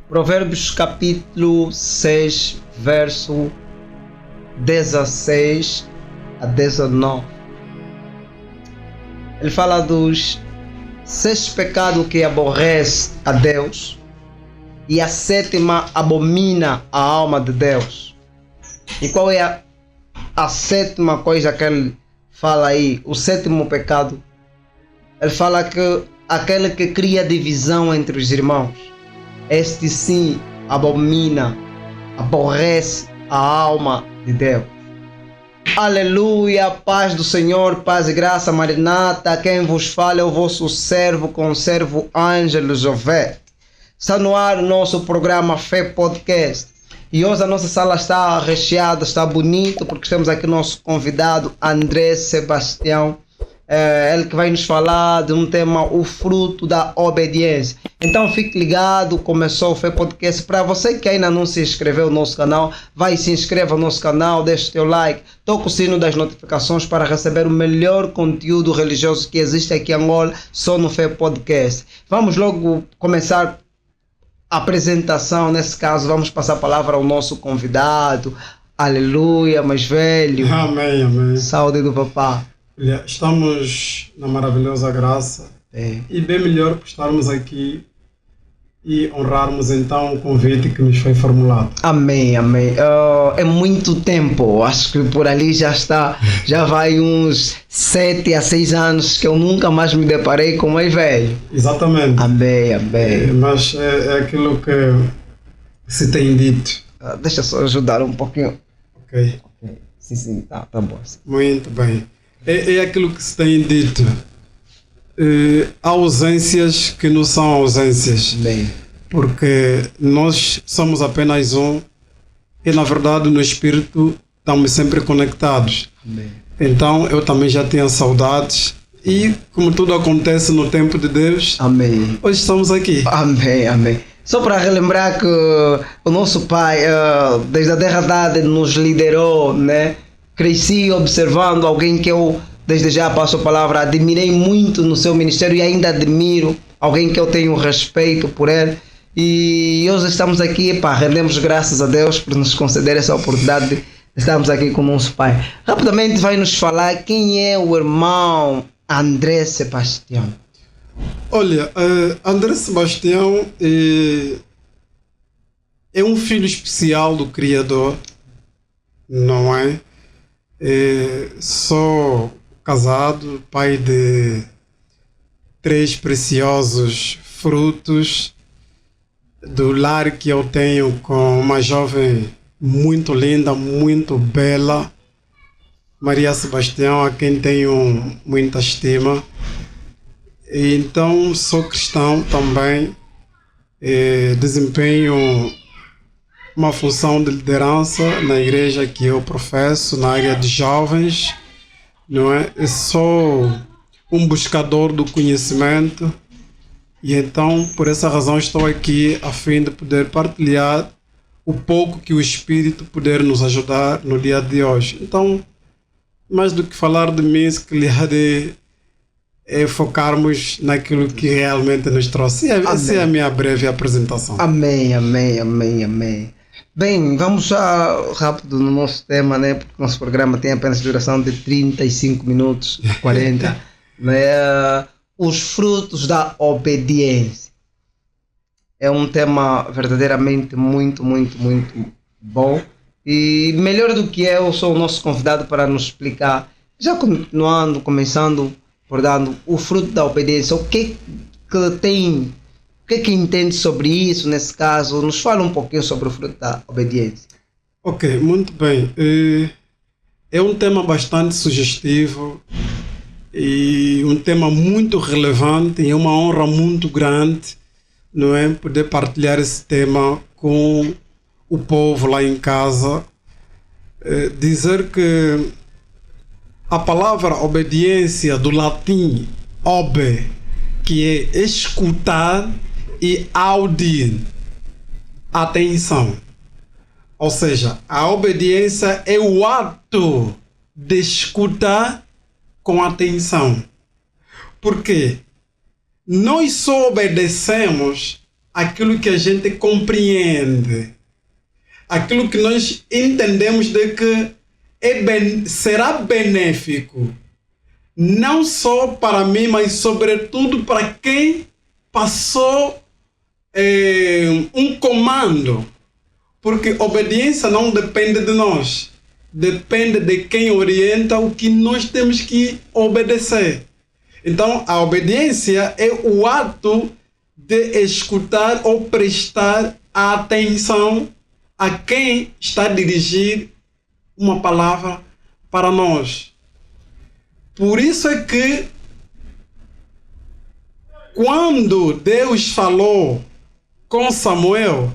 Provérbios capítulo 6, verso 16 a 19. Ele fala dos 6 pecados que aborrece a Deus e a 7ª abomina a alma de Deus. E qual é a 7ª coisa que ele fala aí? O 7º pecado. Ele fala que aquele que cria divisão entre os irmãos, este sim abomina, aborrece a alma de Deus. Aleluia, paz do Senhor, paz e graça, Maranata. Quem vos fala é o vosso servo, conservo Ângelo Jovete. Está no ar o nosso programa Fé Podcast. E hoje a nossa sala está recheada, está bonito, porque temos aqui o nosso convidado André Sebastião. Ele que vai nos falar de um tema, o fruto da obediência. Então fique ligado, começou o Fé Podcast. Para você que ainda não se inscreveu no nosso canal, vai e se inscreva no nosso canal, deixe o teu like, toca o sino das notificações para receber o melhor conteúdo religioso que existe aqui em Angola, só no Fé Podcast. Vamos logo começar a apresentação. Nesse caso, vamos passar a palavra ao nosso convidado. Aleluia, mais velho. Amém, amém. Saúde do papá. Estamos na maravilhosa graça e bem melhor por estarmos aqui e honrarmos então o convite que nos foi formulado. Amém, amém. É muito tempo, acho que por ali já vai uns 7 a 6 anos que eu nunca mais me deparei com mais velho. Exatamente. Amém, amém. Mas é aquilo que se tem dito. Deixa eu só ajudar um pouquinho. Ok. Sim, tá bom. Muito bem. É aquilo que se tem dito. Há ausências que não são ausências. Bem. Porque nós somos apenas um e na verdade no espírito estamos sempre conectados. Bem. Então eu também já tinha saudades e como tudo acontece no tempo de Deus, Amém. Hoje estamos aqui. Amém, amém. Só para relembrar que o nosso pai, desde a terra nos liderou, né? Cresci observando alguém que eu, desde já passo a palavra, admirei muito no seu ministério e ainda admiro, alguém que eu tenho respeito por ele. E hoje estamos aqui, rendemos graças a Deus por nos conceder essa oportunidade de estarmos aqui com o nosso pai. Rapidamente vai nos falar quem é o irmão André Sebastião. Olha, André Sebastião é um filho especial do Criador, não é? Sou casado, pai de 3 preciosos frutos do lar que eu tenho com uma jovem muito linda, muito bela, Maria Sebastião, a quem tenho muita estima. E então sou cristão também, desempenho uma função de liderança na igreja que eu professo, na área de jovens, não é? Eu sou um buscador do conhecimento e então por essa razão estou aqui a fim de poder partilhar o pouco que o Espírito puder nos ajudar no dia de hoje. Então, mais do que falar de mim, se calhar focarmos naquilo que realmente nos trouxe. Essa é a minha breve apresentação. Amém, amém, amém, amém. Bem, vamos já rápido no nosso tema, né? Porque o nosso programa tem apenas duração de 35 minutos, 40. Né? Os frutos da obediência. É um tema verdadeiramente muito bom. E melhor do que eu, sou o nosso convidado para nos explicar, já começando por dando o fruto da obediência. O que entende sobre isso nesse caso? Nos fala um pouquinho sobre o fruto da obediência. Ok, muito bem. É um tema bastante sugestivo e um tema muito relevante e é uma honra muito grande, não é, poder partilhar esse tema com o povo lá em casa. Dizer que a palavra obediência do latim obe, que é escutar, e audire, atenção. Ou seja, a obediência é o ato de escutar com atenção. Porque nós só obedecemos aquilo que a gente compreende, aquilo que nós entendemos de que será benéfico, não só para mim, mas sobretudo para quem passou um comando. Porque obediência não depende de nós, depende de quem orienta o que nós temos que obedecer. Então, a obediência é o ato de escutar ou prestar atenção a quem está a dirigir uma palavra para nós. Por isso é que quando Deus falou com Samuel,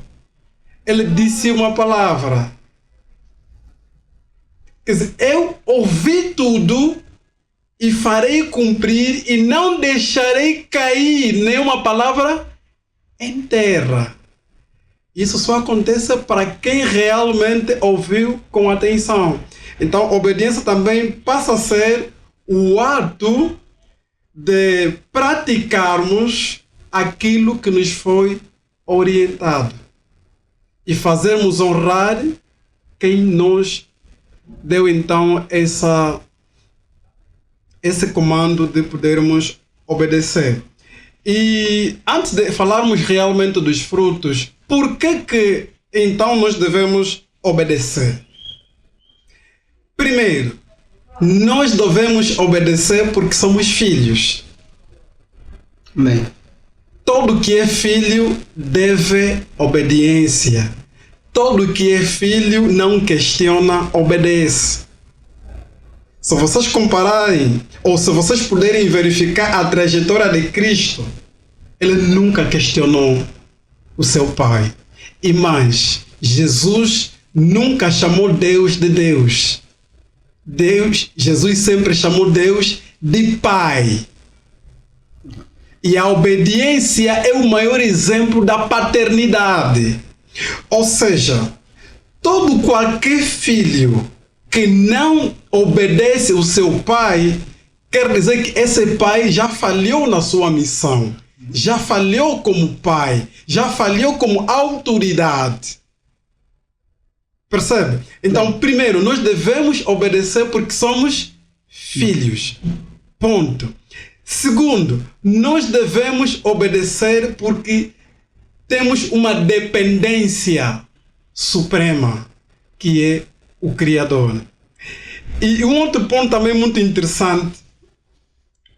ele disse uma palavra. Quer dizer, eu ouvi tudo e farei cumprir e não deixarei cair nenhuma palavra em terra. Isso só acontece para quem realmente ouviu com atenção. Então, obediência também passa a ser o ato de praticarmos aquilo que nos foi orientado e fazermos honrar quem nos deu então esse comando de podermos obedecer. E antes de falarmos realmente dos frutos, por que então nós devemos obedecer? Primeiro, nós devemos obedecer porque somos filhos. Amém. Todo que é filho deve obediência. Todo que é filho não questiona, obedece. Se vocês compararem, ou se vocês puderem verificar a trajetória de Cristo, ele nunca questionou o seu Pai. E mais, Jesus nunca chamou Deus de Deus. Jesus sempre chamou Deus de Pai. E a obediência é o maior exemplo da paternidade. Ou seja, qualquer filho que não obedece o seu pai, quer dizer que esse pai já falhou na sua missão, já falhou como pai, já falhou como autoridade. Percebe? Então, primeiro, nós devemos obedecer porque somos filhos. Ponto. Segundo, nós devemos obedecer porque temos uma dependência suprema, que é o Criador. E um outro ponto também muito interessante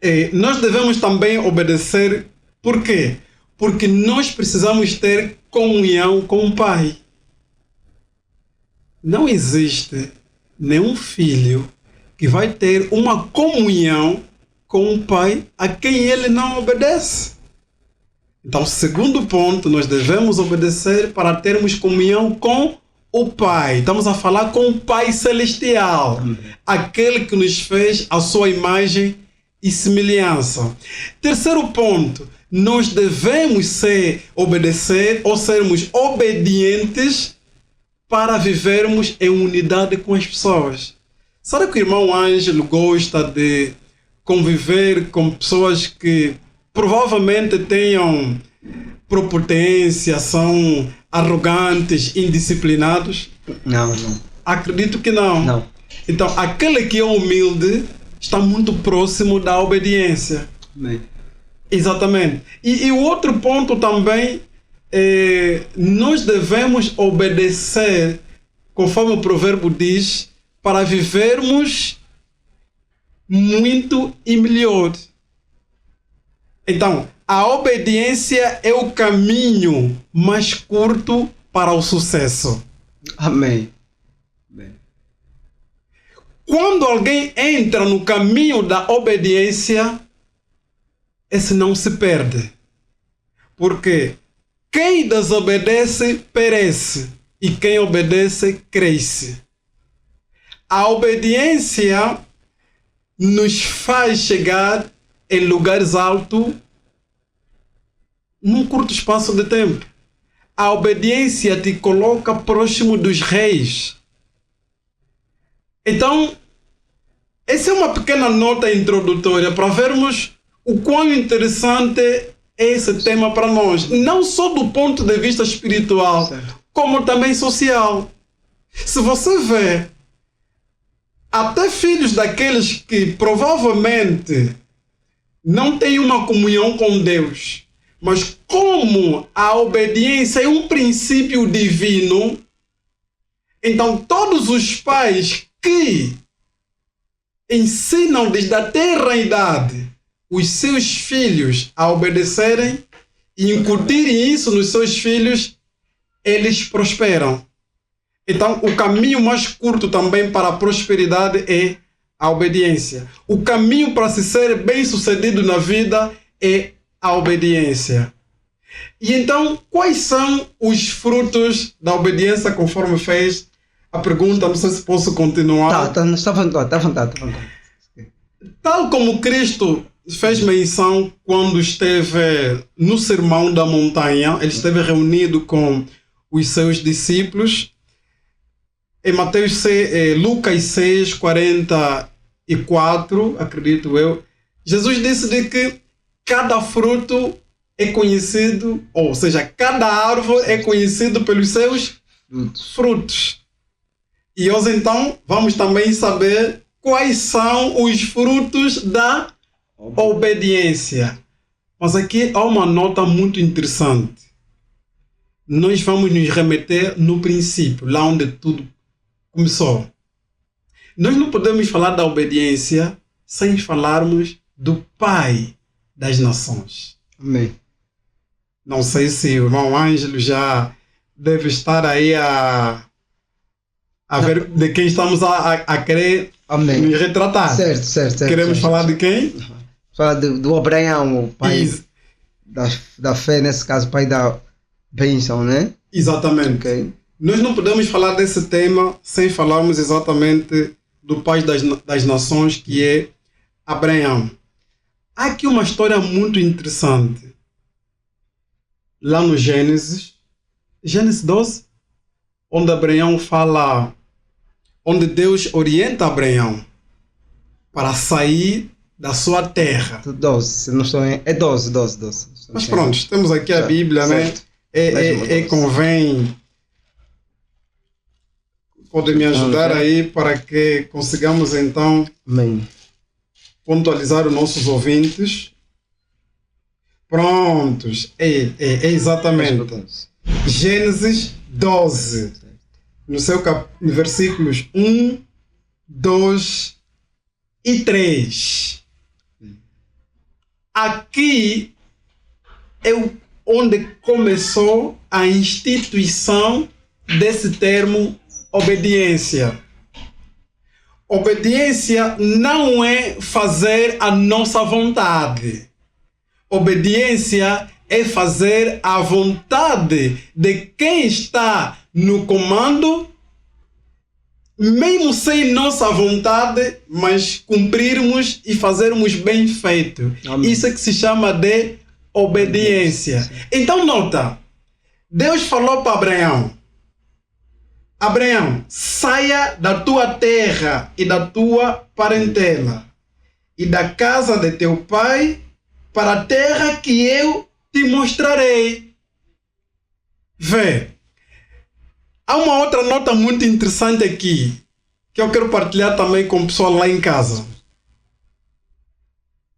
é nós devemos também obedecer. Por quê? Porque nós precisamos ter comunhão com o Pai. Não existe nenhum filho que vai ter uma comunhão com o Pai a quem ele não obedece. Então, segundo ponto, nós devemos obedecer para termos comunhão com o Pai. Estamos a falar com o Pai Celestial, aquele que nos fez a sua imagem e semelhança. Terceiro ponto, nós devemos obedecer ou sermos obedientes para vivermos em unidade com as pessoas. Sabe que o irmão Ângelo gosta de conviver com pessoas que provavelmente tenham prepotência, são arrogantes, indisciplinados? Não. Acredito que não. Não. Então, aquele que é humilde está muito próximo da obediência. Amém. Exatamente. E o outro ponto também nós devemos obedecer, conforme o provérbio diz, para vivermos muito e melhor. Então, a obediência é o caminho mais curto para o sucesso. Amém. Quando alguém entra no caminho da obediência, esse não se perde. Porque quem desobedece perece e quem obedece cresce. A obediência nos faz chegar em lugares altos num curto espaço de tempo. A obediência te coloca próximo dos reis. Então, essa é uma pequena nota introdutória para vermos o quão interessante esse tema para nós, não só do ponto de vista espiritual, Certo. como também social. Se você vê, até filhos daqueles que provavelmente não têm uma comunhão com Deus, mas como a obediência é um princípio divino, então todos os pais que ensinam desde a tenra idade os seus filhos a obedecerem e incutirem isso nos seus filhos, eles prosperam. Então, o caminho mais curto também para a prosperidade é a obediência. O caminho para se ser bem-sucedido na vida é a obediência. E então, quais são os frutos da obediência, conforme fez a pergunta? Não sei se posso continuar. Está à vontade. Tal como Cristo fez menção quando esteve no Sermão da Montanha, ele esteve reunido com os seus discípulos. Em Lucas 6, 44, acredito eu, Jesus disse de que cada fruto é conhecido, ou seja, cada árvore é conhecido pelos seus frutos. E hoje então vamos também saber quais são os frutos da obediência. Mas aqui há uma nota muito interessante. Nós vamos nos remeter no princípio, lá onde tudo começou. Nós não podemos falar da obediência sem falarmos do Pai das Nações. Amém. Não sei se o irmão Ângelo já deve estar aí a ver de quem estamos a querer Amém. nos retratar. Certo. Queremos falar de quem? Fala do Abraão, o pai da fé, nesse caso, pai da bênção, né? Exatamente. Ok. Nós não podemos falar desse tema sem falarmos exatamente do pai das nações, que é Abraão. Há aqui uma história muito interessante. Lá no Gênesis 12, onde Abraão fala, onde Deus orienta Abraão para sair da sua terra. 12, se não estou em... É 12. Mas pronto, temos aqui a Bíblia, certo. né? Convém... Pode me ajudar aí para que consigamos então Amém. pontualizar os nossos ouvintes. Prontos. É exatamente. Gênesis 12. No seu versículos 1, 2 e 3. Aqui é onde começou a instituição desse termo obediência. Obediência não é fazer a nossa vontade. Obediência é fazer a vontade de quem está no comando, mesmo sem nossa vontade, mas cumprirmos e fazermos bem feito. Amém. Isso é que se chama de obediência. Então nota, Deus falou para Abraão: Abraão, saia da tua terra e da tua parentela e da casa de teu pai para a terra que eu te mostrarei. Vê, há uma outra nota muito interessante aqui que eu quero partilhar também com o pessoal lá em casa.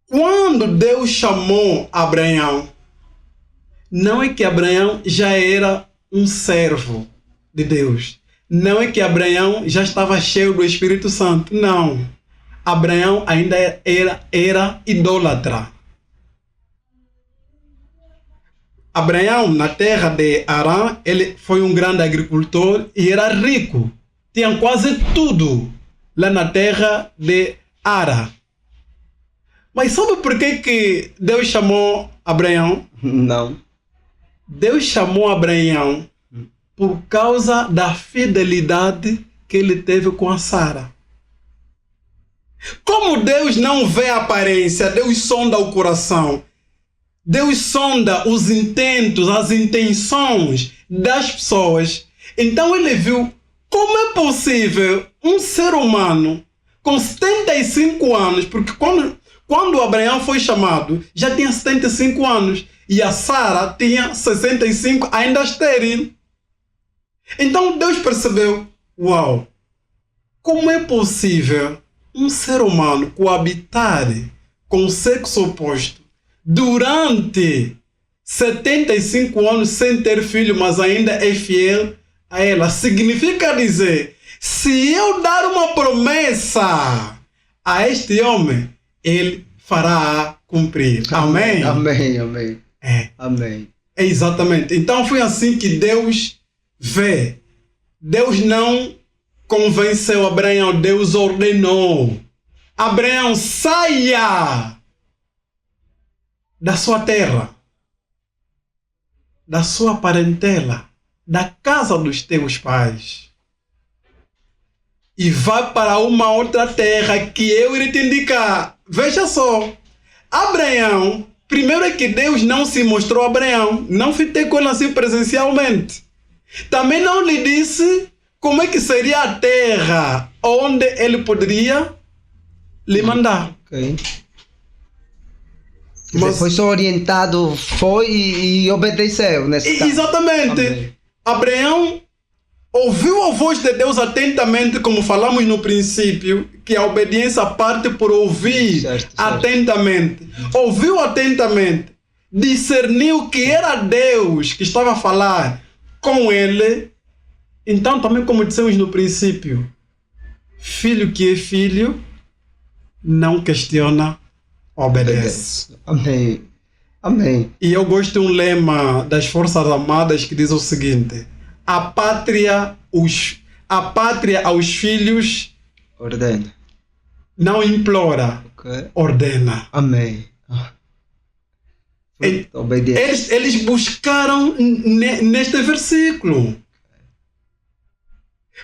Quando Deus chamou Abraão, não é que Abraão já era um servo de Deus. Não é que Abraão já estava cheio do Espírito Santo. Não. Abraão ainda era idólatra. Abraão, na terra de Arã, ele foi um grande agricultor e era rico. Tinha quase tudo lá na terra de Arã. Mas sabe por que Deus chamou Abraão? Não. Deus chamou Abraão por causa da fidelidade que ele teve com a Sara. Como Deus não vê a aparência, Deus sonda o coração. Deus sonda os intentos, as intenções das pessoas. Então ele viu como é possível um ser humano com 75 anos, porque quando Abraão foi chamado, já tinha 75 anos. e a Sara tinha 65, ainda estéril. Então Deus percebeu, uau, como é possível um ser humano coabitar com o sexo oposto durante 75 anos sem ter filho, mas ainda é fiel a ela? Significa dizer, se eu dar uma promessa a este homem, ele fará cumprir. Amém? Amém, amém. É. Amém. É exatamente. Então foi assim que Deus vê. Deus não convenceu Abraão, Deus ordenou. Abraão, saia da sua terra, da sua parentela, da casa dos teus pais, e vá para uma outra terra que eu irei te indicar. Veja só, Abraão, primeiro é que Deus não se mostrou a Abraão, não fitei com ele assim presencialmente. Também não lhe disse como é que seria a terra onde ele poderia lhe mandar. Ok. Mas foi só orientado, foi e obedeceu nesse caso. Exatamente. Amém. Abraão ouviu a voz de Deus atentamente, como falamos no princípio, que a obediência parte por ouvir Certo. atentamente. Ouviu atentamente, discerniu que era Deus que estava a falar com ele. Então, também como dissemos no princípio, filho que é filho, não questiona, obedece. Amém. Amém. E eu gosto de um lema das Forças Armadas que diz o seguinte: a pátria aos filhos Ordena. não implora, Ok. ordena. Amém. Obediência. Eles buscaram neste versículo.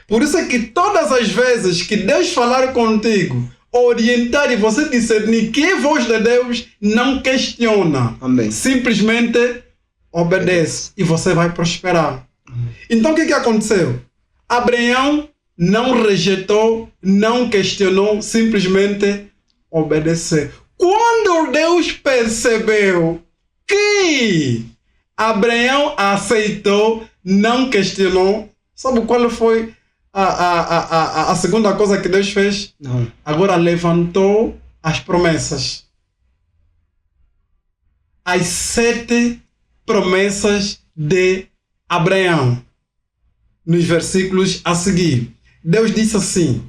Por isso é que todas as vezes que Deus falar contigo, orientar e você discernir que é voz de Deus, não questiona. Amém. Simplesmente obedece e você vai prosperar. Então o que aconteceu? Abraão não rejeitou, não questionou, simplesmente obedeceu. Quando Deus percebeu que Abraão aceitou, não questionou, sabe qual foi a segunda coisa que Deus fez? Não. Agora levantou as promessas. As 7 promessas de Abraão. Nos versículos a seguir. Deus disse assim: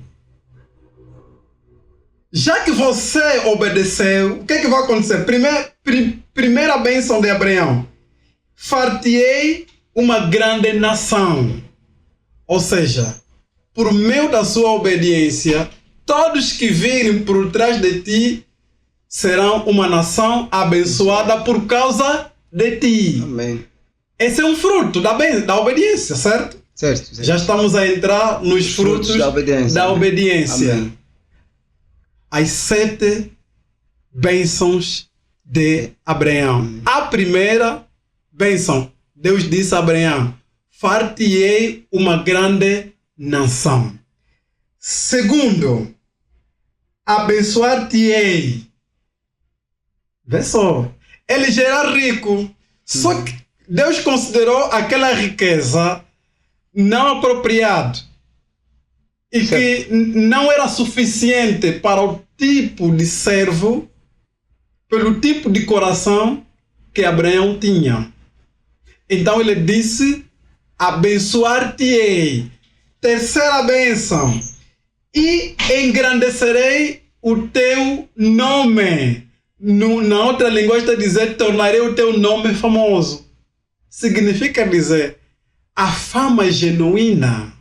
já que você obedeceu, o que vai acontecer? Primeira bênção de Abraão: far-te-ei uma grande nação. Ou seja, por meio da sua obediência, todos que virem por trás de ti serão uma nação abençoada por causa de ti. Amém. Esse é um fruto da obediência, certo? Certo. Já estamos a entrar nos frutos da obediência. Amém. As 7 bênçãos de Abraão. Amém. A primeira bênção, Deus disse a Abraão: far-te-ei uma grande nação. Segundo, abençoar-te-ei. Vê só, ele já era rico, só que Deus considerou aquela riqueza não apropriada e que não era suficiente para o tipo de servo, pelo tipo de coração que Abraão tinha. Então ele disse: abençoar-te-ei. Terceira bênção: e engrandecerei o teu nome. Na outra linguagem está dizer: tornarei o teu nome famoso. Significa dizer, a fama genuína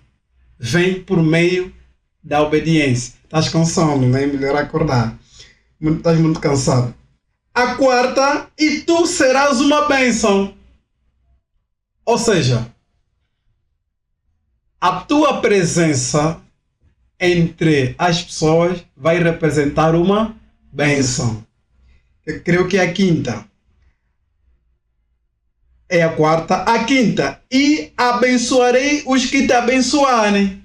vem por meio da obediência. Estás com sono, não é melhor acordar. Estás muito cansado. A quarta: e tu serás uma bênção. Ou seja, a tua presença entre as pessoas vai representar uma bênção. Eu creio que é a quinta. É a quarta. A quinta: e abençoarei os que te abençoarem.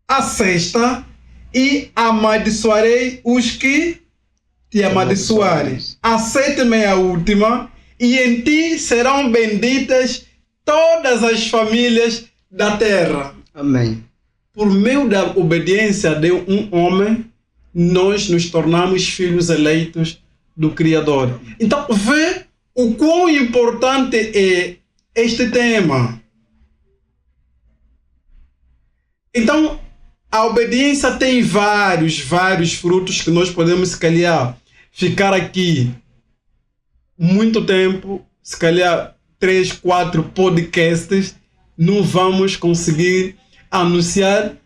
A sexta: e amaldiçoarei os que te amaldiçoarem, a sétima é a última, e em ti serão benditas todas as famílias da terra. Amém. Por meio da obediência de um homem, nós nos tornamos filhos eleitos do Criador. Então, vê o quão importante é este tema. Então, a obediência tem vários frutos que nós podemos, se calhar, ficar aqui muito tempo, se calhar 3, 4 podcasts, não vamos conseguir anunciar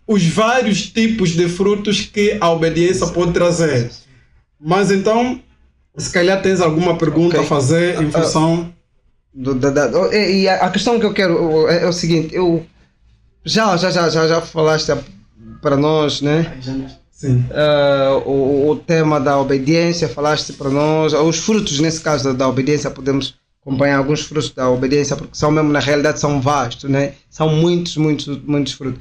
os vários tipos de frutos que a obediência pode trazer. Mas então, se calhar tens alguma pergunta a fazer em função... E a questão que eu quero é o seguinte, eu já falaste para nós, né? Sim. O tema da obediência, falaste para nós, os frutos nesse caso da obediência, podemos acompanhar alguns frutos da obediência, porque são mesmo, na realidade, são vastos, né? São muitos frutos.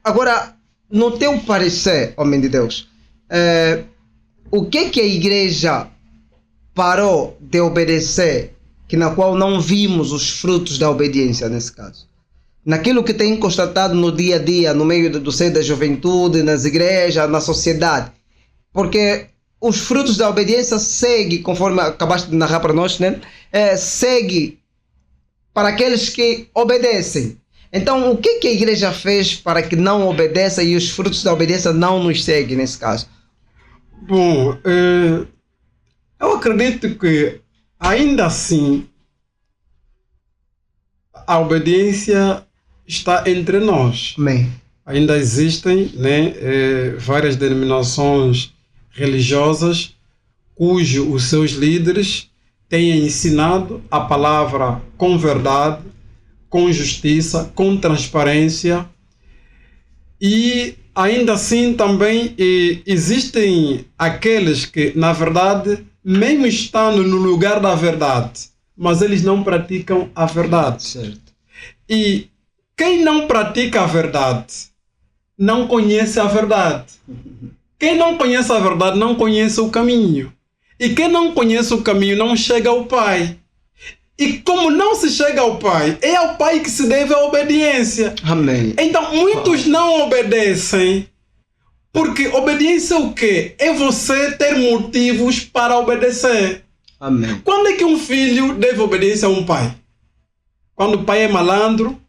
Agora, no teu parecer, homem de Deus, o que a igreja parou de obedecer, que na qual não vimos os frutos da obediência nesse caso? Naquilo que tem constatado no dia a dia, no meio do seio da juventude, nas igrejas, na sociedade. Porque os frutos da obediência seguem, conforme acabaste de narrar para nós, né? Segue para aqueles que obedecem. Então, o que a igreja fez para que não obedeça e os frutos da obediência não nos seguem nesse caso? Bom, eu acredito que ainda assim a obediência está entre nós. Amém. Ainda existem, né, várias denominações religiosas cujo os seus líderes têm ensinado a palavra com verdade, com justiça, com transparência, e ainda assim também existem aqueles que, na verdade, mesmo estando no lugar da verdade, mas eles não praticam a verdade. Certo. E quem não pratica a verdade não conhece a verdade. Quem não conhece a verdade não conhece o caminho. E quem não conhece o caminho não chega ao Pai. E como não se chega ao Pai, é ao Pai que se deve a obediência. Amém. Então, muitos não obedecem, porque obediência é o quê? É você ter motivos para obedecer. Amém. Quando é que um filho deve obediência a um pai? Quando o pai é malandro?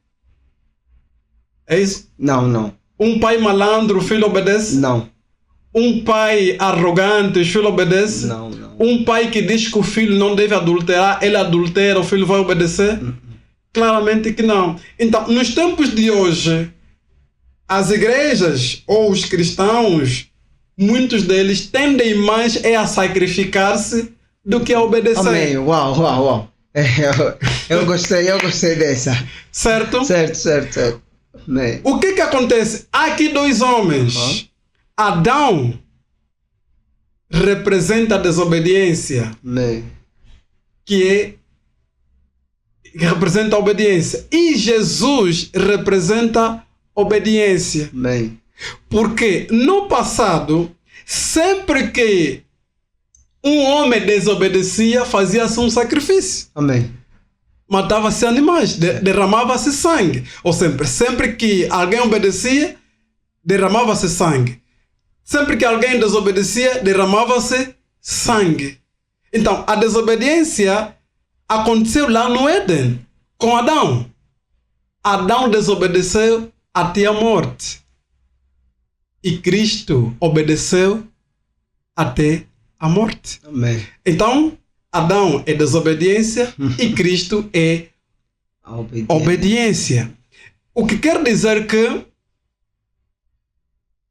É isso? Não. Um pai malandro, o filho obedece? Não. Um pai arrogante, o filho obedece? Não. Um pai que diz que o filho não deve adulterar, ele adultera, o filho vai obedecer? Claramente que não. Então, nos tempos de hoje, as igrejas ou os cristãos, muitos deles tendem mais a sacrificar-se do que a obedecer. Amém. Uau. Eu gostei dessa. Certo? Certo. Amém. O que acontece? Há aqui dois homens. Adão representa a desobediência, Amém. que representa a obediência. E Jesus representa obediência. Amém. Porque no passado, sempre que um homem desobedecia, fazia-se um sacrifício. Amém. Matava-se animais, derramava-se sangue. Ou sempre que alguém obedecia, derramava-se sangue. Sempre que alguém desobedecia, derramava-se sangue. Então, a desobediência aconteceu lá no Éden, com Adão. Adão desobedeceu até a morte. E Cristo obedeceu até a morte. Amém. Então, Adão é desobediência e Cristo é obediência. O que quer dizer que,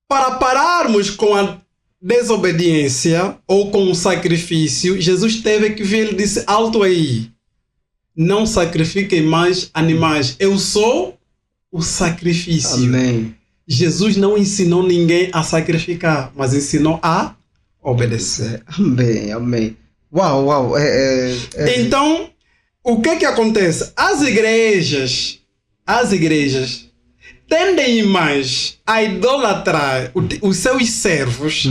para pararmos com a desobediência ou com o sacrifício, Jesus teve que vir e disse: alto aí, não sacrifiquem mais animais, eu sou o sacrifício. Amém. Jesus não ensinou ninguém a sacrificar, mas ensinou a obedecer. Amém. Uau. Então, o que acontece? As igrejas tendem mais a idolatrar os seus servos,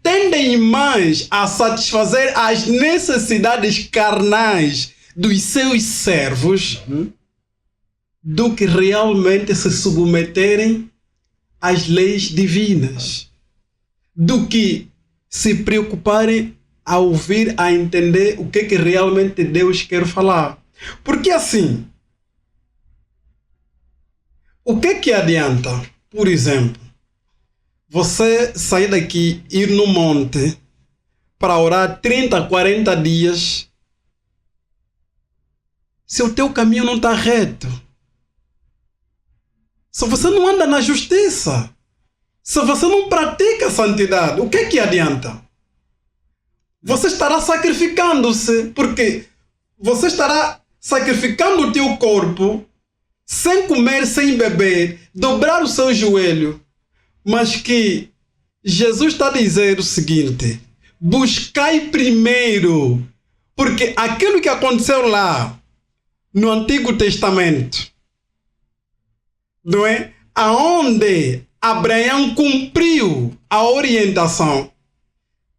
tendem mais a satisfazer as necessidades carnais dos seus servos, do que realmente se submeterem às leis divinas, do que se preocuparem a ouvir, a entender o que realmente Deus quer falar. Porque assim, o que adianta, por exemplo, você sair daqui, ir no monte para orar 30, 40 dias, se o teu caminho não está reto? Se você não anda na justiça, se você não pratica a santidade, o que adianta? Você estará sacrificando-se, porque você estará sacrificando o teu corpo, sem comer, sem beber, dobrar o seu joelho, mas que Jesus está a dizer o seguinte: buscai primeiro, porque aquilo que aconteceu lá no Antigo Testamento, não é? Aonde Abraão cumpriu a orientação,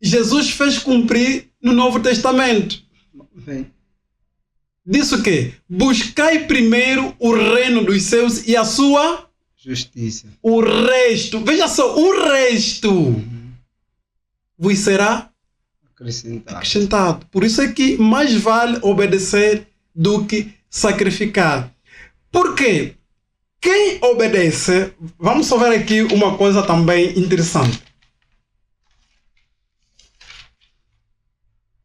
Jesus fez cumprir no Novo Testamento. Bem. Disse o quê? Buscai primeiro o reino dos céus e a sua justiça. O resto, veja só, o resto vos será acrescentado. Por isso é que mais vale obedecer do que sacrificar. Por quê? Quem obedece, vamos só ver aqui uma coisa também interessante.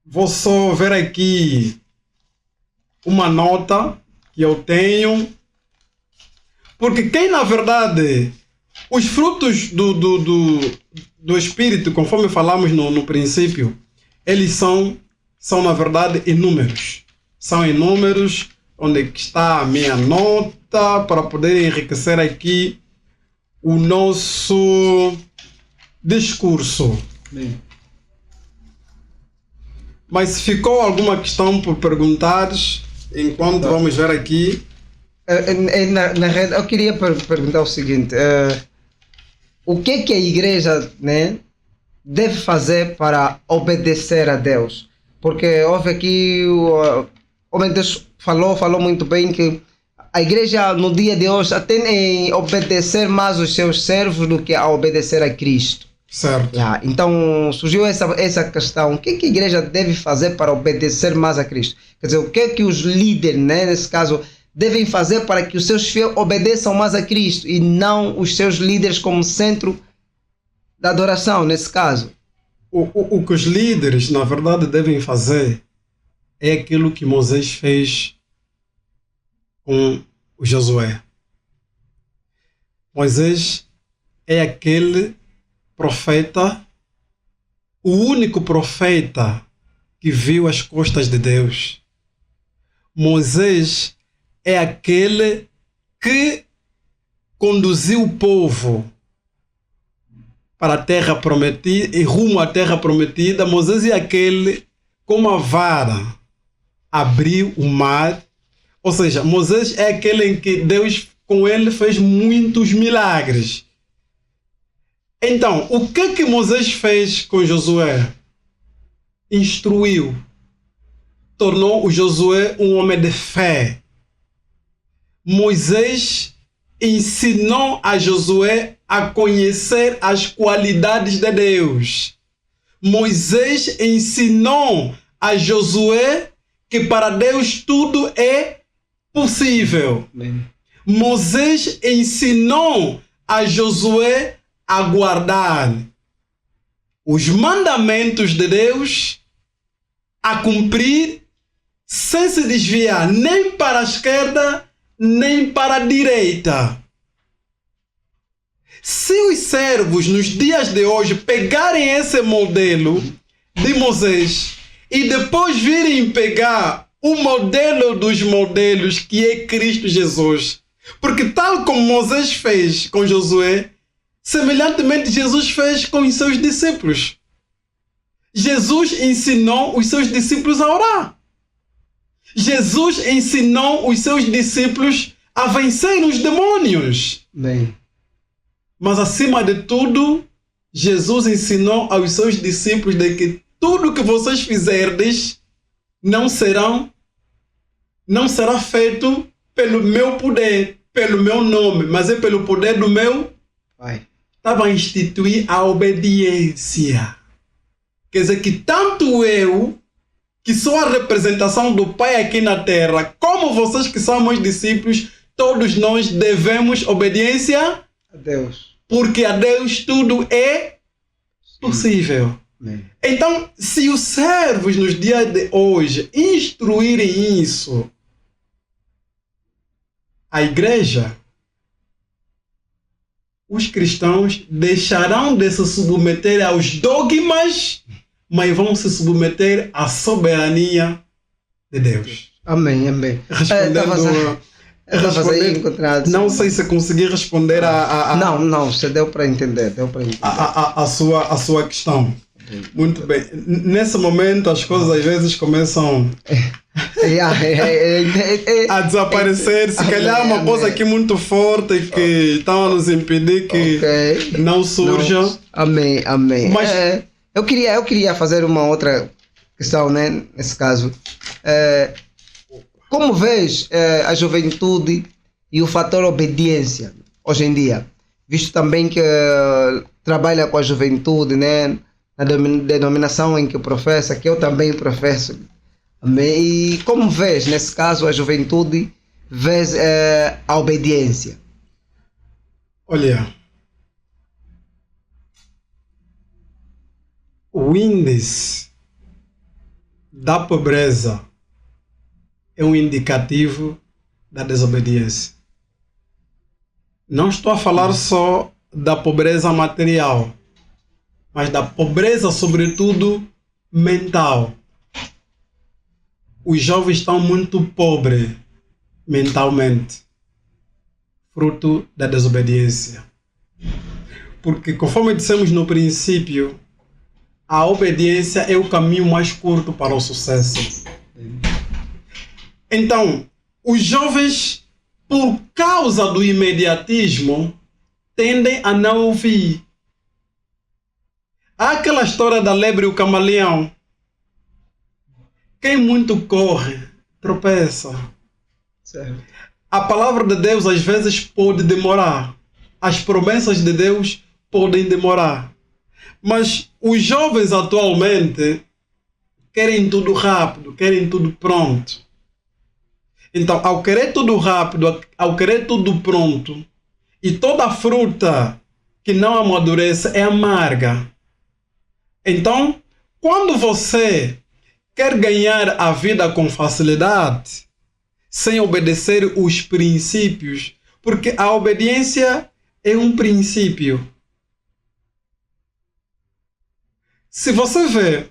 Vou só ver aqui uma nota que eu tenho. Porque quem, na verdade, os frutos do Espírito, conforme falamos no princípio, eles são, na verdade, inúmeros. São inúmeros. Onde está a minha nota para poder enriquecer aqui o nosso discurso. Bem. Mas se ficou alguma questão por perguntares, enquanto vamos ver aqui. Na rede, eu queria perguntar o seguinte: o que a igreja, né, deve fazer para obedecer a Deus? Porque houve aqui, o homem de Deus falou muito bem que a igreja no dia de hoje tem em obedecer mais os seus servos do que a obedecer a Cristo. Certo. Então surgiu essa questão: o que a igreja deve fazer para obedecer mais a Cristo? Quer dizer, o que os líderes, né, nesse caso, devem fazer para que os seus fiéis obedeçam mais a Cristo e não os seus líderes como centro da adoração, nesse caso? O que os líderes, na verdade, devem fazer é aquilo que Moisés fez com o Josué. Moisés é aquele profeta, o único profeta que viu as costas de Deus. Moisés é aquele que conduziu o povo para a terra prometida e rumo à terra prometida. Moisés é aquele, com a vara, abriu o mar. Ou seja, Moisés é aquele em que Deus com ele fez muitos milagres. Então, o que Moisés fez com Josué? Instruiu. Tornou o Josué um homem de fé. Moisés ensinou a Josué a conhecer as qualidades de Deus. Moisés ensinou a Josué que para Deus tudo é possível. Bem. Moisés ensinou a Josué a guardar os mandamentos de Deus, a cumprir sem se desviar nem para a esquerda nem para a direita. Se os servos nos dias de hoje pegarem esse modelo de Moisés e depois virem pegar o modelo dos modelos, que é Cristo Jesus, porque tal como Moisés fez com Josué, semelhantemente Jesus fez com os seus discípulos. Jesus ensinou os seus discípulos a orar. Jesus ensinou os seus discípulos a vencer os demônios. Bem. Mas acima de tudo, Jesus ensinou aos seus discípulos de que tudo que vocês fizerdes não será feito pelo meu poder, pelo meu nome, mas é pelo poder do meu Pai. Estava a instituir a obediência. Quer dizer que tanto eu, que sou a representação do Pai aqui na terra, como vocês que são meus discípulos, todos nós devemos obediência A Deus. porque a Deus tudo é possível. Bem. Então, se os servos nos dias de hoje instruírem isso, a igreja, os cristãos deixarão de se submeter aos dogmas, mas vão se submeter à soberania de Deus. Amém, amém. Estavas aí encontrado. Não sei se consegui responder Não, você deu para entender. a sua questão. Muito bem. Nesse momento as coisas às vezes começam a desaparecer. Se calhar uma coisa aqui muito forte que está a nos impedir que não surja. Amém. Mas eu queria fazer uma outra questão, né? Nesse caso. Como vês a juventude e o fator obediência hoje em dia? Visto também que trabalha com a juventude, né? Na denominação em que professa, que eu também professo. Amém? E como vês, nesse caso, a juventude, vês a obediência? Olha, o índice da pobreza é um indicativo da desobediência. Não estou a falar só da pobreza material, mas da pobreza, sobretudo, mental. Os jovens estão muito pobres mentalmente, fruto da desobediência. Porque, conforme dissemos no princípio, a obediência é o caminho mais curto para o sucesso. Então, os jovens, por causa do imediatismo, tendem a não ouvir. Há aquela história da lebre e o camaleão. Quem muito corre, tropeça. Certo. A palavra de Deus às vezes pode demorar. As promessas de Deus podem demorar. Mas os jovens atualmente querem tudo rápido, querem tudo pronto. Então, ao querer tudo rápido, ao querer tudo pronto, e toda fruta que não amadurece é amarga. Então, quando você quer ganhar a vida com facilidade, sem obedecer os princípios, porque a obediência é um princípio. Se você vê,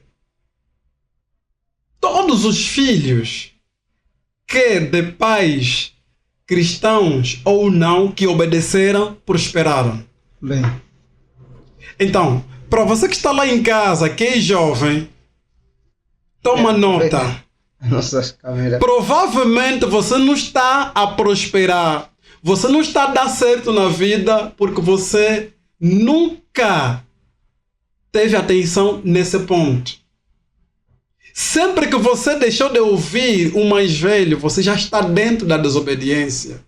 todos os filhos, quer de pais cristãos ou não, que obedeceram, prosperaram. Bem. Então, para você que está lá em casa, que é jovem, toma nota. Nossas câmeras. Provavelmente você não está a prosperar. Você não está a dar certo na vida porque você nunca teve atenção nesse ponto. Sempre que você deixou de ouvir o mais velho, você já está dentro da desobediência.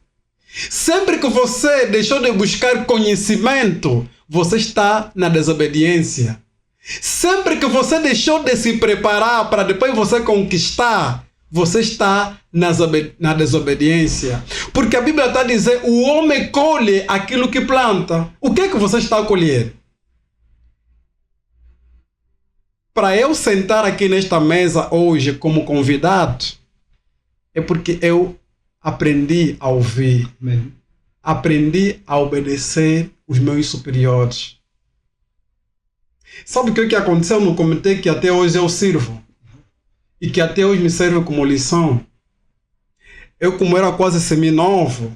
Sempre que você deixou de buscar conhecimento, você está na desobediência. Sempre que você deixou de se preparar para depois você conquistar, você está na desobediência. Porque a Bíblia está a dizer, o homem colhe aquilo que planta. O que é que você está a colher? Para eu sentar aqui nesta mesa hoje como convidado, é porque eu aprendi a ouvir. Bem. Aprendi a obedecer os meus superiores. Sabe o que aconteceu no comitê que até hoje eu sirvo? E que até hoje me serve como lição? Eu, como era quase seminovo,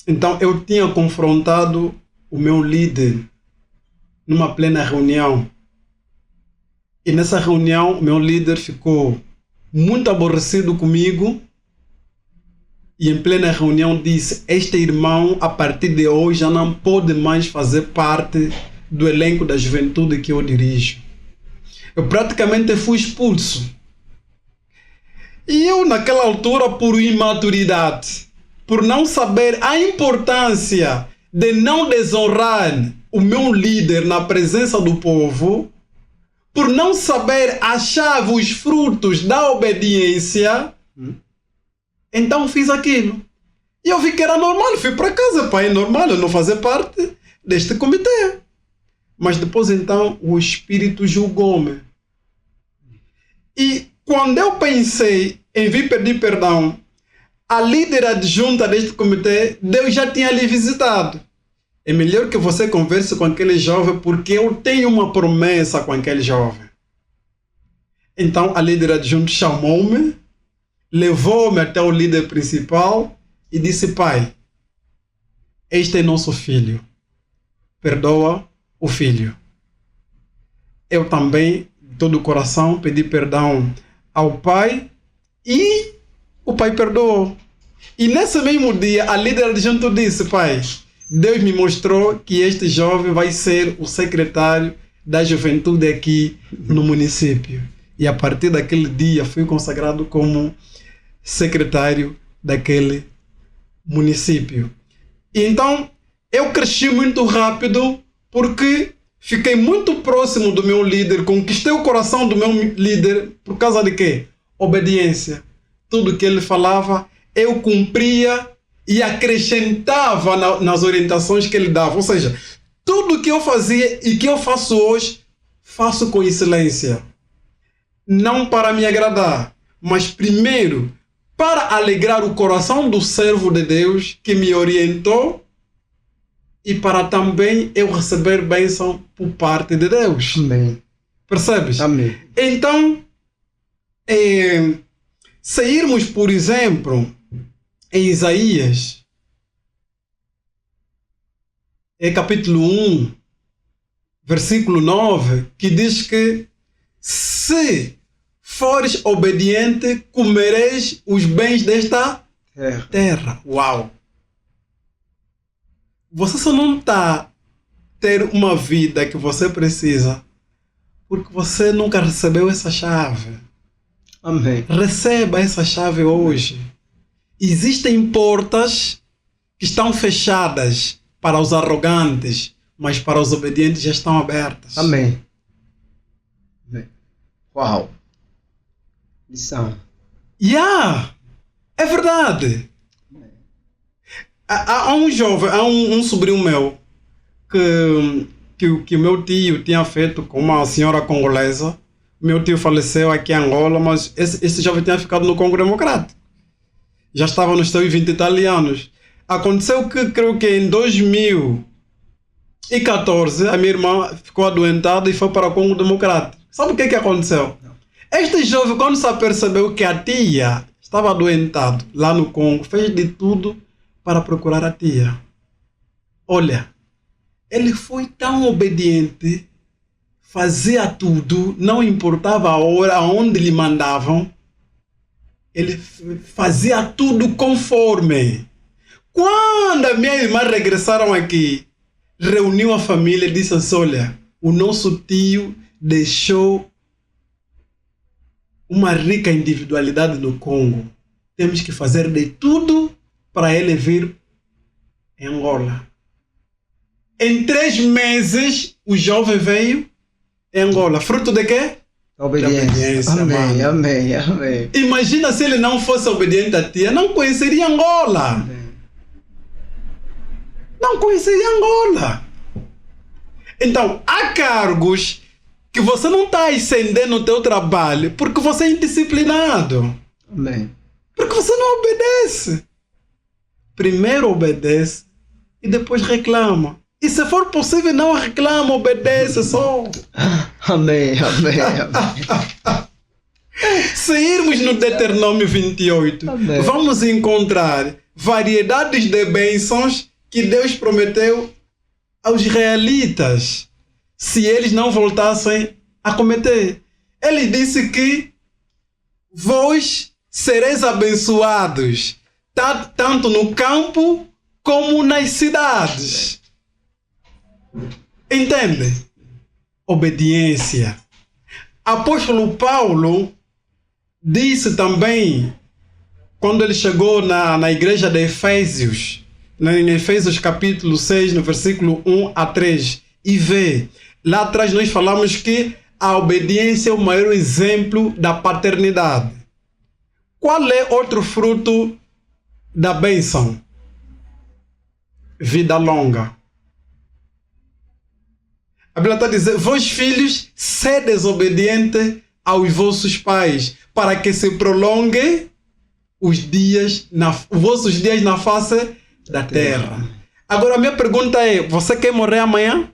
então eu tinha confrontado o meu líder numa plena reunião. E nessa reunião, meu líder ficou muito aborrecido comigo e em plena reunião disse: este irmão, a partir de hoje, já não pode mais fazer parte do elenco da juventude que eu dirijo. Eu praticamente fui expulso. E eu, naquela altura, por imaturidade, por não saber a importância de não desonrar o meu líder na presença do povo, por não saber a chave, os frutos da obediência, então fiz aquilo. E eu vi que era normal, fui para casa, pai, é normal eu não fazer parte deste comitê. Mas depois então o Espírito julgou-me. E quando eu pensei em vir pedir perdão, a líder adjunta deste comitê, Deus já tinha lhe visitado. É melhor que você converse com aquele jovem, porque eu tenho uma promessa com aquele jovem. Então a líder adjunta chamou-me, levou-me até o líder principal e disse: pai, este é nosso filho. Perdoa o filho. Eu também, de todo o coração, pedi perdão ao pai e o pai perdoou. E nesse mesmo dia, a líder adjunto disse: pai, Deus me mostrou que este jovem vai ser o secretário da juventude aqui no município. E a partir daquele dia fui consagrado como secretário daquele município. E então eu cresci muito rápido porque fiquei muito próximo do meu líder, conquistei o coração do meu líder por causa de quê? Obediência. Tudo que ele falava, eu cumpria e acrescentava nas orientações que ele dava. Ou seja, tudo que eu fazia e que eu faço hoje, faço com excelência. Não para me agradar, mas primeiro para alegrar o coração do servo de Deus que me orientou e para também eu receber bênção por parte de Deus. Amém. Percebes? Amém. Então, se irmos, por exemplo, em Isaías, capítulo 1, versículo 9, que diz que se fores obediente, comereis os bens desta terra. Uau! Você só não está a ter uma vida que você precisa porque você nunca recebeu essa chave. Amém. Receba essa chave hoje. Existem portas que estão fechadas para os arrogantes, mas para os obedientes já estão abertas. Amém. Amém. Uau. Lição. É verdade. Há um jovem, há um sobrinho meu que o meu tio tinha feito com uma senhora congolesa. Meu tio faleceu aqui em Angola, mas esse jovem tinha ficado no Congo Democrático. Já estava nos seus 20 e tal anos. Aconteceu que, creio que em 2014, a minha irmã ficou adoentada e foi para o Congo Democrático. Sabe o que aconteceu? Este jovem, quando se apercebeu que a tia estava adoentada lá no Congo, fez de tudo para procurar a tia. Olha, ele foi tão obediente, fazia tudo, não importava a hora, aonde lhe mandavam, ele fazia tudo conforme. Quando a minha irmã regressaram aqui, reuniu a família e disse assim: olha, o nosso tio deixou uma rica individualidade no Congo. Temos que fazer de tudo para ele vir em Angola. Em 3 meses, o jovem veio em Angola. Fruto de quê? Obediência. Amém, amém, amém. Imagina se ele não fosse obediente à tia, não conheceria Angola. Amém. Não conheceria Angola. Então, há cargos que você não está ascendendo no teu trabalho porque você é indisciplinado. Amém. Porque você não obedece. Primeiro obedece e depois reclama. E se for possível, não reclama, obedece só. Amém, amém, amém. Se irmos no Deuteronômio 28, Amém. Vamos encontrar variedades de bênçãos que Deus prometeu aos israelitas se eles não voltassem a cometer. Ele disse que vós sereis abençoados tanto no campo como nas cidades. Entende? Obediência. Apóstolo Paulo disse também, quando ele chegou na igreja de Efésios, em Efésios capítulo 6, no versículo 1 a 3, e vê, lá atrás nós falamos que a obediência é o maior exemplo da paternidade. Qual é outro fruto da bênção? Vida longa. A Bíblia está dizendo: vós filhos, sedes obedientes aos vossos pais, para que se prolonguem os vossos dias na face da terra. Agora a minha pergunta é: você quer morrer amanhã?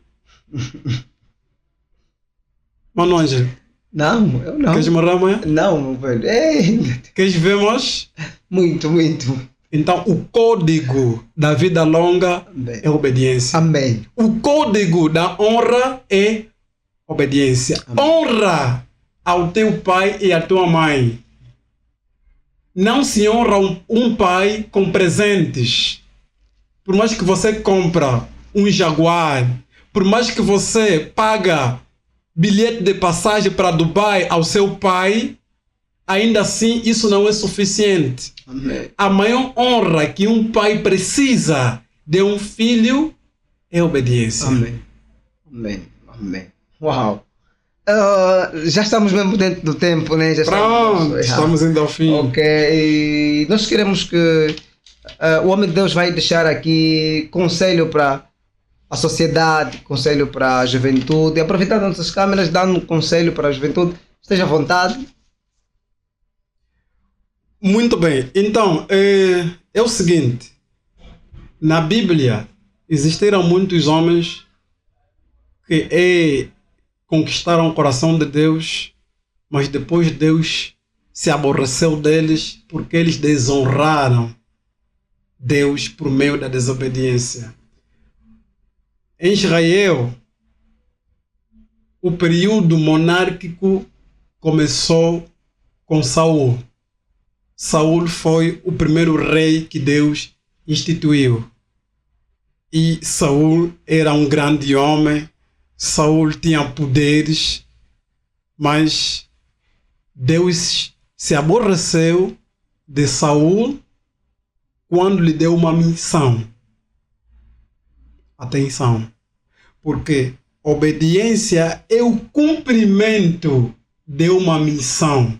Mano Ângelo. Não, eu não. Queres morrer amanhã? Não, meu velho. Ei. Queres ver mais? Muito, muito. Então, o código da vida longa é obediência. Amém. O código da honra é obediência. Amém. Honra ao teu pai e à tua mãe. Não se honra um pai com presentes. Por mais que você compra um Jaguar, por mais que você paga bilhete de passagem para Dubai ao seu pai, ainda assim isso não é suficiente. Amém. A maior honra que um pai precisa de um filho é obediência. Amém. Amém. Amém. Uau. Já estamos mesmo dentro do tempo, né? Já Pronto, estamos indo ao fim. Ok. E nós queremos que o homem de Deus vai deixar aqui conselho para a sociedade, conselho para a juventude. Aproveitando nossas câmeras, dando conselho para a juventude. Esteja à vontade. Muito bem. Então, é o seguinte. Na Bíblia, existiram muitos homens que conquistaram o coração de Deus, mas depois Deus se aborreceu deles porque eles desonraram Deus por meio da desobediência. Em Israel, o período monárquico começou com Saul. Saul foi o primeiro rei que Deus instituiu. E Saul era um grande homem, Saul tinha poderes, mas Deus se aborreceu de Saul quando lhe deu uma missão. Atenção, porque obediência é o cumprimento de uma missão.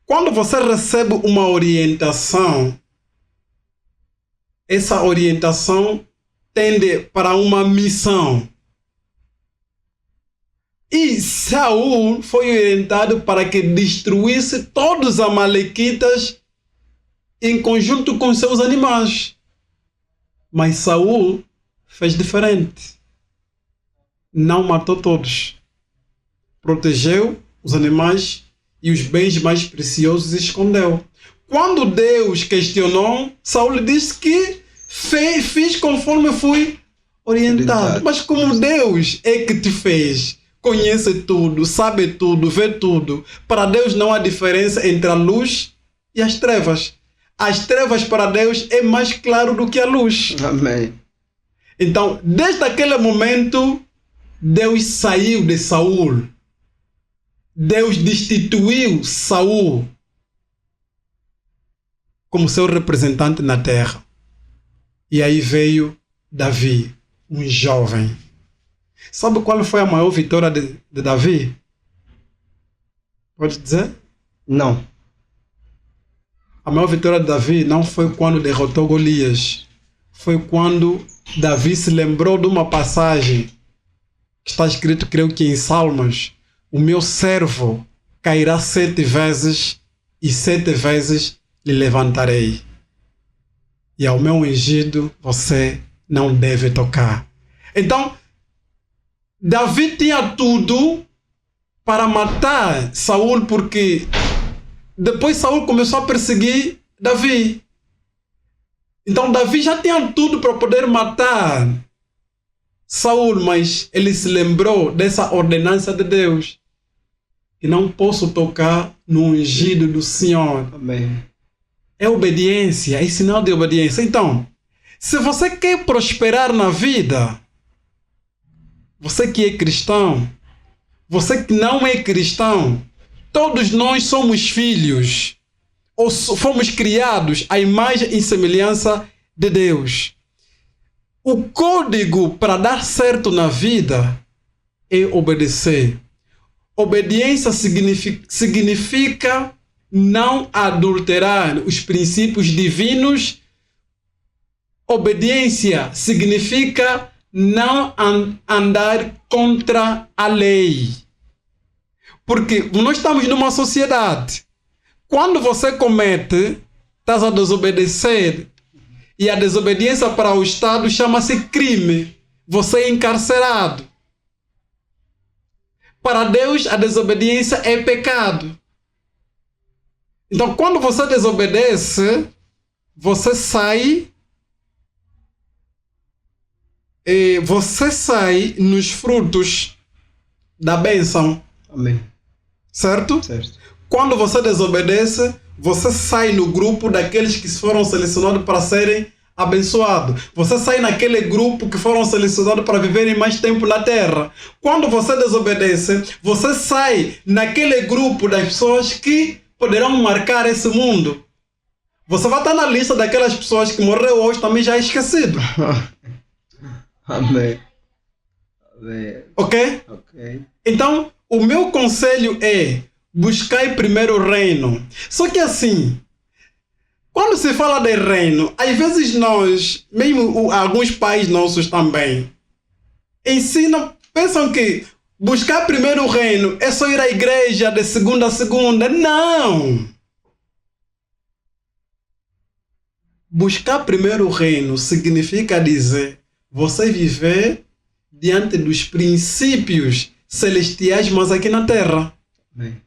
Quando você recebe uma orientação, essa orientação tende para uma missão. E Saul foi orientado para que destruísse todos os amalequitas em conjunto com seus animais. Mas Saul fez diferente. Não matou todos. Protegeu os animais e os bens mais preciosos escondeu. Quando Deus questionou, Saul disse que fiz conforme fui orientado. Mas como Deus é que te fez, conhece tudo, sabe tudo, vê tudo, para Deus não há diferença entre a luz e as trevas. As trevas para Deus é mais claro do que a luz. Amém. Então, desde aquele momento, Deus saiu de Saul. Deus destituiu Saul como seu representante na terra. E aí veio Davi, um jovem. Sabe qual foi a maior vitória de Davi? Pode dizer? Não. A maior vitória de Davi não foi quando derrotou Golias. Foi quando Davi se lembrou de uma passagem que está escrito, creio que em Salmos: o meu servo cairá 7 vezes e 7 vezes lhe levantarei. E ao meu ungido você não deve tocar. Então, Davi tinha tudo para matar Saul, porque depois Saul começou a perseguir Davi. Então Davi já tinha tudo para poder matar Saul, mas ele se lembrou dessa ordenança de Deus, que não posso tocar no ungido do Senhor. Amém. é obediência, é sinal de obediência. Então, se você quer prosperar na vida, você que é cristão, você que não é cristão, todos nós somos filhos, ou fomos criados à imagem e semelhança de Deus. O código para dar certo na vida é obedecer. Obediência significa não adulterar os princípios divinos. Obediência significa não andar contra a lei. Porque nós estamos numa sociedade. Quando você comete, estás a desobedecer. E a desobediência para o Estado chama-se crime. Você é encarcerado. Para Deus, a desobediência é pecado. Então, quando você desobedece, você sai nos frutos da bênção. Amém. Certo? Certo. Quando você desobedece, você sai no grupo daqueles que foram selecionados para serem abençoados. Você sai naquele grupo que foram selecionados para viverem mais tempo na terra. Quando você desobedece, você sai naquele grupo das pessoas que poderão marcar esse mundo. Você vai estar na lista daquelas pessoas que morreu hoje, também já é esquecido. Amém. Amém. Ok? Ok. Então, o meu conselho é: buscai primeiro o reino. Só que assim, quando se fala de reino, às vezes nós, mesmo alguns pais nossos também, pensam que buscar primeiro o reino é só ir à igreja de segunda a segunda. Não! Buscar primeiro o reino significa dizer você viver diante dos princípios celestiais, mas aqui na terra. Amém.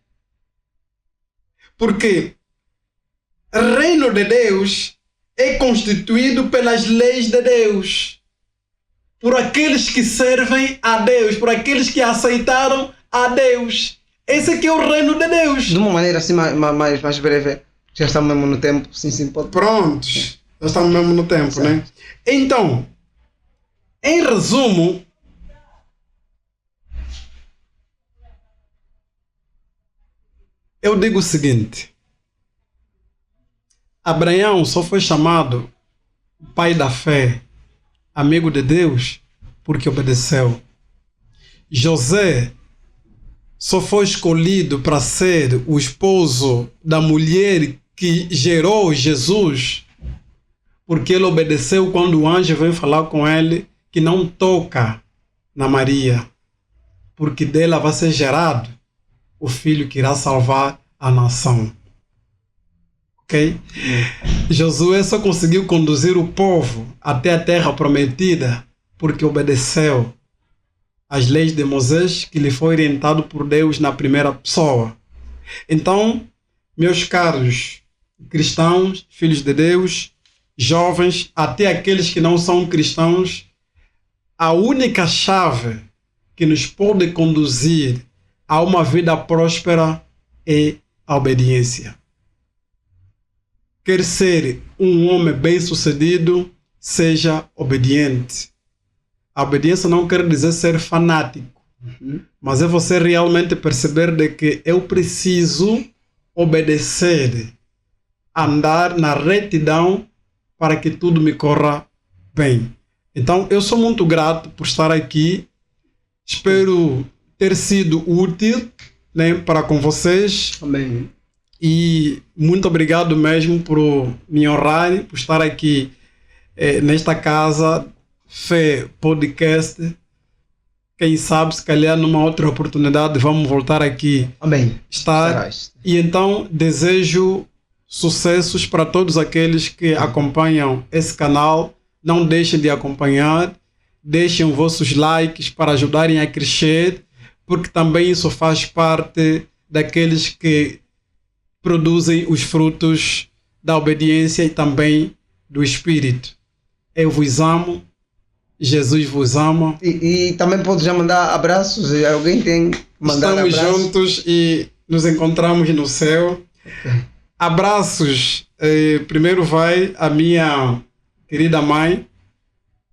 Porque o reino de Deus é constituído pelas leis de Deus, por aqueles que servem a Deus, por aqueles que aceitaram a Deus. Esse aqui é o reino de Deus. De uma maneira assim mais breve, já estamos mesmo no tempo, sim, pode. Prontos, já estamos mesmo no tempo, certo, né? Então, em resumo, eu digo o seguinte: Abraão só foi chamado pai da fé, amigo de Deus, porque obedeceu. José só foi escolhido para ser o esposo da mulher que gerou Jesus, porque ele obedeceu quando o anjo veio falar com ele que não toca na Maria, porque dela vai ser gerado o filho que irá salvar a nação. Ok? Josué só conseguiu conduzir o povo até a terra prometida porque obedeceu às leis de Moisés, que lhe foi orientado por Deus na primeira pessoa. Então, meus caros cristãos, filhos de Deus, jovens, até aqueles que não são cristãos, a única chave que nos pode conduzir a uma vida próspera é a obediência. Quer ser um homem bem-sucedido, seja obediente. A obediência não quer dizer ser fanático, mas é você realmente perceber de que eu preciso obedecer, andar na retidão para que tudo me corra bem. Então, eu sou muito grato por estar aqui. Espero ter sido útil, né, para com vocês. Amém. E muito obrigado mesmo por me honrar, por estar aqui nesta casa, Fé Podcast. Quem sabe, se calhar numa outra oportunidade vamos voltar aqui. Amém. Estar. E então desejo sucessos para todos aqueles que acompanham esse canal. Não deixem de acompanhar, deixem vossos likes para ajudarem a crescer, porque também isso faz parte daqueles que produzem os frutos da obediência e também do Espírito. Eu vos amo, Jesus vos ama. E também pode já mandar abraços, alguém tem que mandar Estamos abraços? juntos e nos encontramos no céu. Okay. Abraços Primeiro vai a minha querida mãe,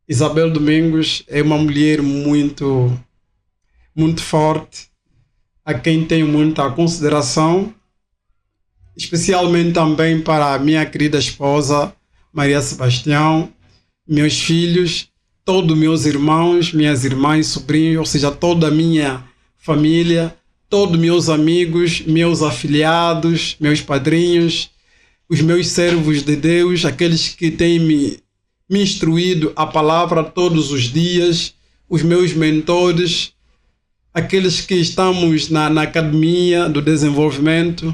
Isabel Domingos. É uma mulher muito, muito forte, a quem tenho muita consideração, especialmente também para a minha querida esposa, Maria Sebastião, meus filhos, todos meus irmãos, minhas irmãs, sobrinhos, ou seja, toda a minha família, todos meus amigos, meus afiliados, meus padrinhos, os meus servos de Deus, aqueles que têm me instruído a palavra todos os dias, os meus mentores, aqueles que estamos na academia do desenvolvimento,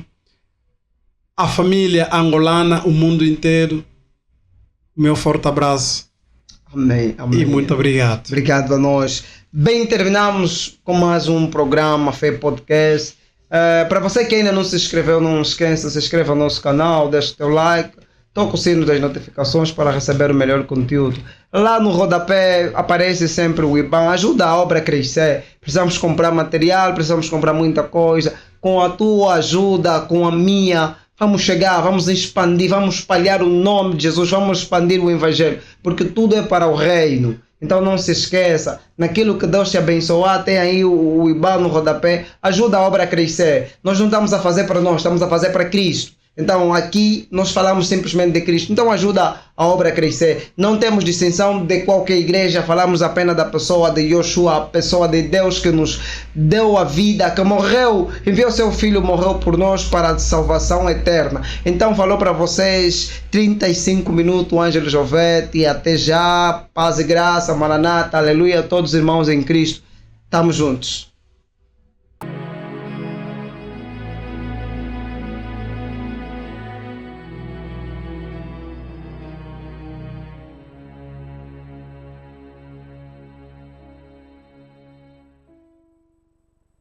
a família angolana, o mundo inteiro. Meu forte abraço. Amém, amém. E muito obrigado. Obrigado a nós. Bem, terminamos com mais um programa Fé Podcast. Para você que ainda não se inscreveu, não esqueça, se inscreva no nosso canal, deixe o teu like, toca o sino das notificações para receber o melhor conteúdo. Lá no rodapé aparece sempre o IBAN, ajuda a obra a crescer. Precisamos comprar material, precisamos comprar muita coisa. Com a tua ajuda, com a minha, vamos chegar, vamos expandir, vamos espalhar o nome de Jesus, vamos expandir o Evangelho, porque tudo é para o reino. Então não se esqueça, naquilo que Deus te abençoar, tem aí o IBAN no rodapé, ajuda a obra a crescer. Nós não estamos a fazer para nós, estamos a fazer para Cristo. Então aqui nós falamos simplesmente de Cristo. Então ajuda a obra a crescer. Não temos distinção de qualquer igreja, falamos apenas da pessoa de Yoshua, a pessoa de Deus que nos deu a vida, que morreu, enviou seu filho, morreu por nós para a salvação eterna. Então falou para vocês 35 minutos, Ângelo Jovete, e até já, paz e graça, Maranata, aleluia, todos os irmãos em Cristo, estamos juntos.